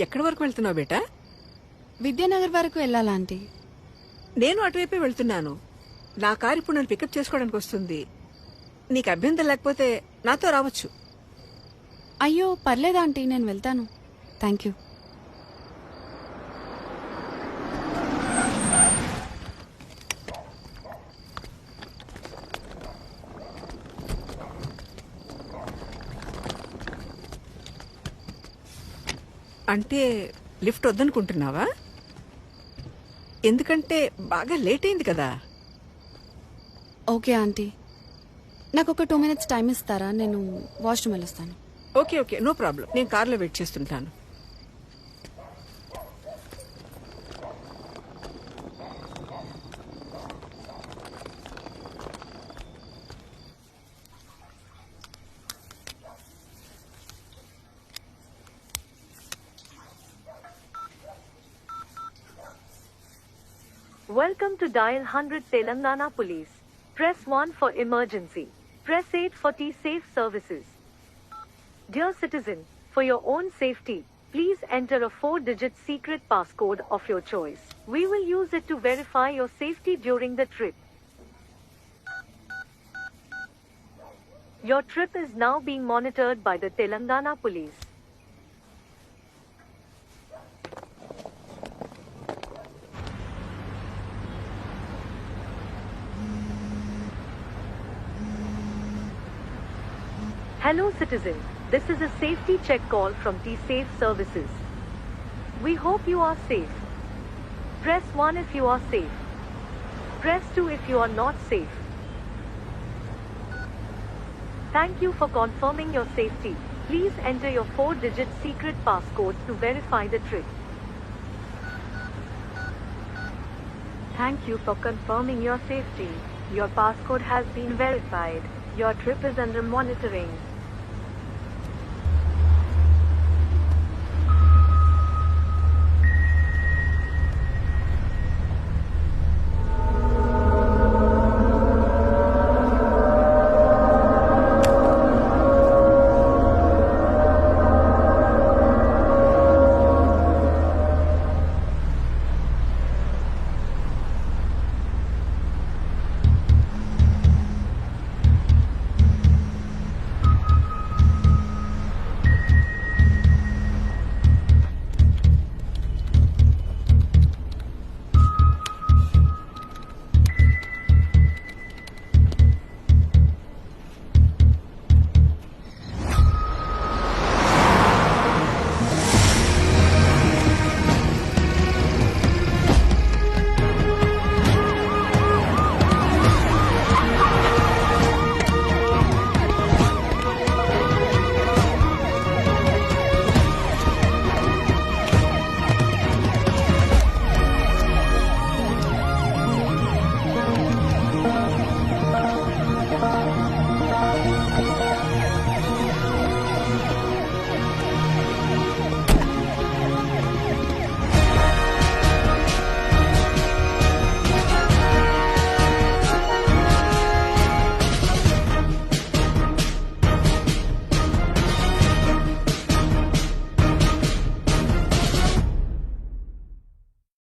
ఎక్కడి వరకు వెళ్తున్నావు బేటా? విద్యానగర్ వరకు వెళ్ళాలా ఆంటీ? నేను అటువైపే వెళ్తున్నాను. నా కారు ఇప్పుడు నన్ను పికప్ చేసుకోవడానికి వస్తుంది. నీకు అభ్యంతరం లేకపోతే నాతో రావచ్చు. అయ్యో పర్లేదు ఆంటీ, నేను వెళ్తాను. Thank you. అంటే లిఫ్ట్ వద్దనుకుంటున్నావా? ఎందుకంటే బాగా లేట్ అయింది కదా. ఓకే ఆంటీ, నాకు ఒక 2 minutes టైం ఇస్తారా? నేను వాష్రూమ్ వెళ్ళొస్తాను. Okay okay, no problem. నేను కార్లో వెయిట్ చేస్తుంటాను. Welcome to Dial 100 Telangana Police. Press 1 for emergency. Press 8 for T-Safe services. Dear citizen, for your own safety, please enter a 4-digit secret passcode of your choice. We will use it to verify your safety during the trip. Your trip is now being monitored by the Telangana Police. Hello citizen, this is a safety check call from T-Safe services. We hope you are safe. Press 1 if you are safe. Press 2 if you are not safe. Thank you for confirming your safety. Please enter your 4-digit secret passcode to verify the trip. Thank you for confirming your safety. Your passcode has been verified. Your trip is under monitoring.